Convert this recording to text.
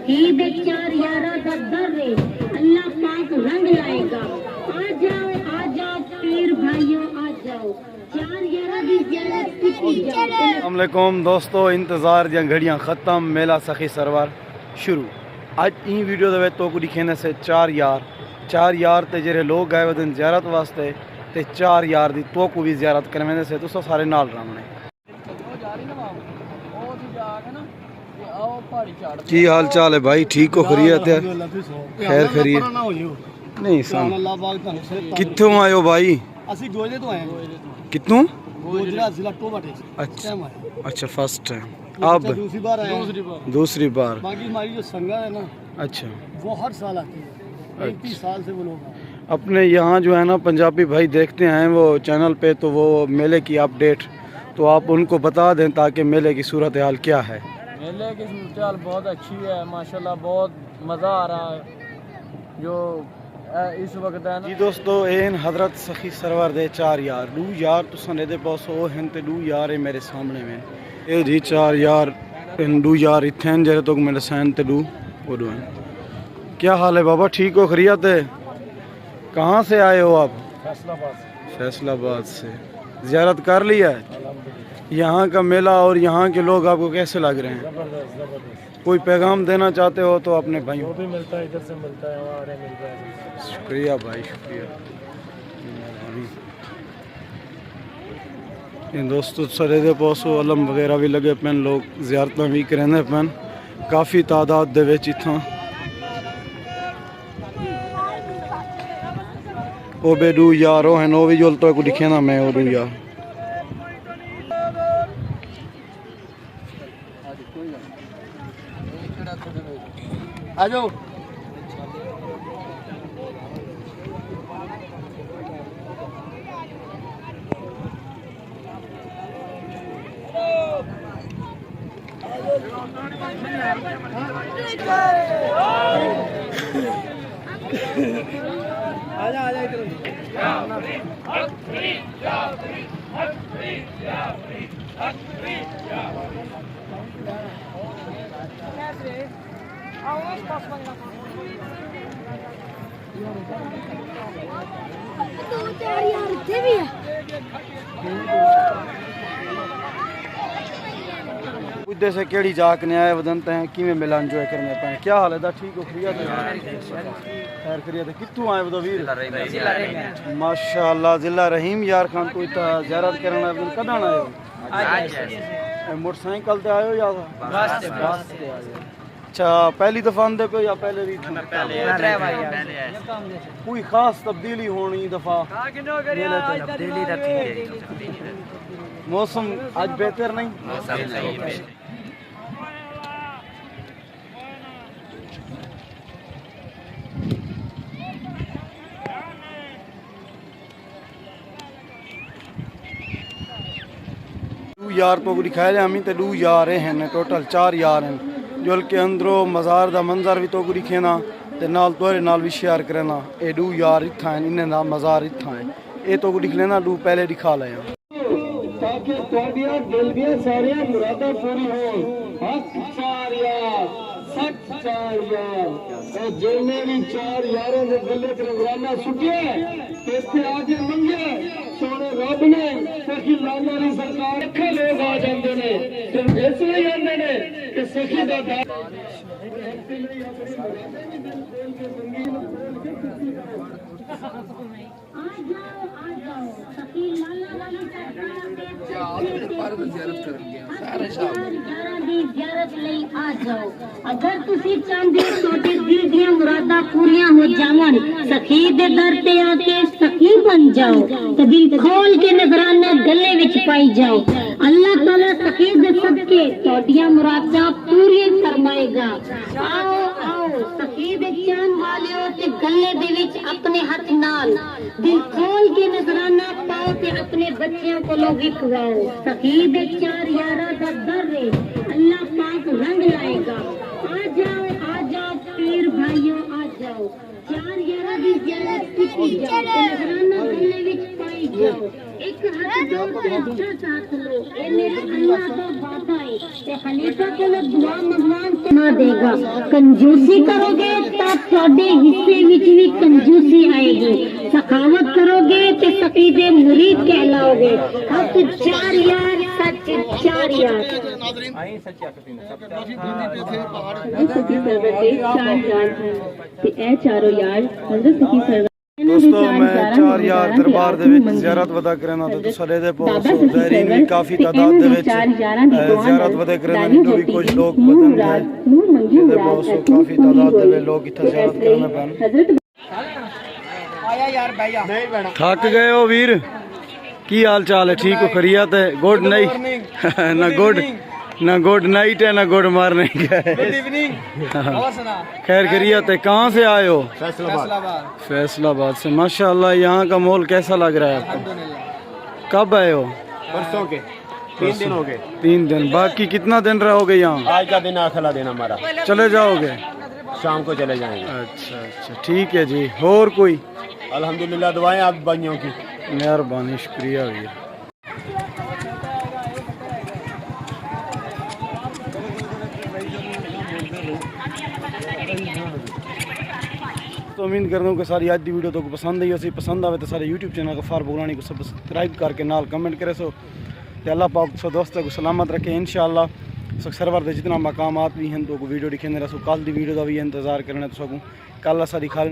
सखी दे चार यारा दा दर है, अल्लाह पाक रंग लाएगा। आ जाओ पीर भाइयों आ जाओ, चार यारा दी ज़ियारत की जाओ। अस्सलाम वालेकुम दोस्तों, इंतज़ार दी घड़ियां ख़त्म, मेला सखी सरवर शुरू। अज ई वीडियो दे विच तोकु दिखेने से चार यार ते जेरे लोग गए वदन ज़ियारत वास्ते ते चार यार दी तोकु भी ज़ियारत करवेंदे से तुस सारे नाल रहने। की हाल चाल है भाई, ठीक हो? खैरियत है? खैर खैरियत नहीं सन। कित्थों आयो भाई? ਅਸੀਂ ਗੋਜਰੇ ਤੋਂ ਆਏ ਹਾਂ। कित्थों? ਗੋਜਰਾ ਜ਼ਿਲ੍ਹਾ ਟੋਬਾ टेस्ट। अच्छा अच्छा, फर्स्ट है अब दूसरी बार आए हैं। दूसरी बार। बाकी हमारी जो संगा है ना, अच्छा, वो हर साल आती है। 35 साल से वो लोग आए हैं। अपने यहाँ जो है ना पंजाबी भाई देखते हैं वो चैनल पे, तो वो मेले की अपडेट तो आप उनको बता दें ताकि मेले की सूरत हाल क्या है। मेले की सूरत हाल बहुत अच्छी है माशाल्लाह, बहुत मज़ा आ रहा है जो इस वक्त है ना। जी दोस्तों, एन हजरत सखी सरवर दे चार यार दू यार तुसन एदे पास ओ हैं ते दू यार है मेरे सामने में। ए जी चार यार इन दू यार इत्थे हैं जरे तो मेरे सैन ते दू वो दू हैं। क्या हाल है बाबा, ठीक हो? खैरियत है? कहाँ से आए हो आप? फैसलाबाद से। ज़ियारत कर लिया है? यहाँ का मेला और यहाँ के लोग आपको कैसे लग रहे हैं? कोई पैगाम देना चाहते हो तो अपने भाइयों? भी मिलता है, इधर से मिलता है, वहाँ मिलता है। शुक्रिया भाई, शुक्रिया। इन दोस्तों सरे दे पासों अलम वगैरह भी लगे पैन, लोग ज़ियारत भी करेंदे पैन काफ़ी तादाद दे विच इत्थों। ओ बेडू यार ओ हैं ओ भी जुल तो को दिखे ना मैं ओ दू यार। आ जाओ। आजा इधर। उधर से केड़ी जाक ने आए वदनते हैं कि में मेला एंजॉय करने पाए। क्या हाल है दा, ठीक हो? खैरियत है? खैर खैरियत है। कित्थों आए बदो वीर? माशाअल्लाह, जिला रहीम यार खान को इतना ज़ियारत करना है कदन आए हो? मोटरसाइकिल ते आयो या बस ते आयो? अच्छा, पहली दफा आंदे पे या पहले भी? कोई खास तब्दीली होनी दफा? मौसम आज बेहतर नहीं? दू यार तो दिखाए जा हमें तो दू यार हैं, टोटल चार यार हैं जो के अंदरों मज़ार दा मंजर भी तो दिखेना ते नाल तोरे नाल भी शेयर करना। ए दू यार इत्था हैं, इन्हें ना मज़ार इत्था हैं, ए तो दिख लेना दू पहले दिखा ले ताकि तुहाडियां दिल दी सारियां मुरादां पूरी होण। हक चार यार, सच चार यार, ए जिन्ने भी चार यारां दे गले च नजराना सुटिया ते इत्थे आके मंगे सोने रब ने सखी लाला दी सरकार अखे लोग आ जांदे ने सिर्फ इसलिए आंदे ने कि सखी दा अगर तुसी चाहते हो छोटे दिल दी मुरादा पूरियां हो जावन, सखी दे दर ते आके सखी बन जाओ तो दिल खोल के नजराना गले विच पाई जाओ। अल्लाह ताला सखी दे सदके तोडियां मुरादा पूरी फरमाएगा। आओ आओ सखी दे चांद वालियो ते गले दे विच अपने हाथ नाल दिल खोल के नजराना पाओ ते अपने बच्चों को लोग खवाओ। सखी दे चार यारा दा दर है, अल्लाह पाक रंग लाएगा। आ जाओ पीर भाइयों आ जाओ, चार यारा दी ज़ियारत की जाओ, नजराना गले विच आई जाओ एक हाथ जोड़ के जो साथ लो ये मेरा अल्लाह का वादा है ते खलीफा को दुआ मंगवान ना देगा कंजूसी करोगे तो ਤੁਹਾਡੇ हिस्से ਵਿੱਚ भी कंजूसी आएगी सखावत करोगे तो सकीदे मुरीद कहलाओगे हक चार यार सच चार यार आई सच्चा कसीम दोस्तों मैं 4 यार दरबार ਦੇ ਵਿੱਚ ਜ਼ਿਆਰਤ ਵਦਾ ਕਰਨਾ ਤੇ ਸਾਰੇ ਦੇ ਪਹੁੰਚੋ ਜ਼ਾਇਰੀਨ ਵੀ ਕਾਫੀ ਤਾਦਾਦ ਦੇ ਵਿੱਚ ਜ਼ਿਆਰਤ ਵਦਾ ਕਰਨਾ ਨੂੰ ਵੀ ਕੁਝ ਲੋਕ ਪਸੰਦ ਹੈ ਜਿਹਦੇ ਪਹੁੰਚੋ ਕਾਫੀ ਤਾਦਾਦ ਦੇ ਵਿੱਚ ਲੋਕ ਇੱਥੇ ਜ਼ਿਆਰਤ ਕਰਨਾ ਪੈਣ आया यार भैया नहीं बना थक गए हो वीर की हाल चाल है ठीक हो खरियत है गुड नाइट ना गुड नाइट है ना गुड मॉर्निंग है गुड इवनिंग और सुना खैर खरियत है कहाँ से आए हो फैसलाबाद फैसलाबाद से माशाल्लाह यहाँ का माहौल कैसा लग रहा है आपको कब आए हो परसों के 3 दिन हो गए 3 दिन बाकी कितना दिन रहोगे यहाँ आज का दिन आखिरी दिन हमारा चले जाओगे शाम को चले जाएंगे अच्छा अच्छा ठीक है जी और कोई अल्हम्दुलिल्लाह दुआएं आप भाइयों की मेहरबानी शुक्रिया वीर तो उम्मीद करता हूँ कि सारी आज की वीडियो तो पसंद आई उसी पसंद आवे तो सारे यूट्यूब चैनल को फार बुलानी को सब्सक्राइब करके नाल कमेंट करे सो तो अल्लाह पाक सो दोस्तों को सलामत रखे इंशाअल्लाह सो सर्वर के जितना मकामात भी हैं तो वीडियो दिखेंगे रसो कल की वीडियो का भी इंतजार करना तो सकूँ कल सारी खाली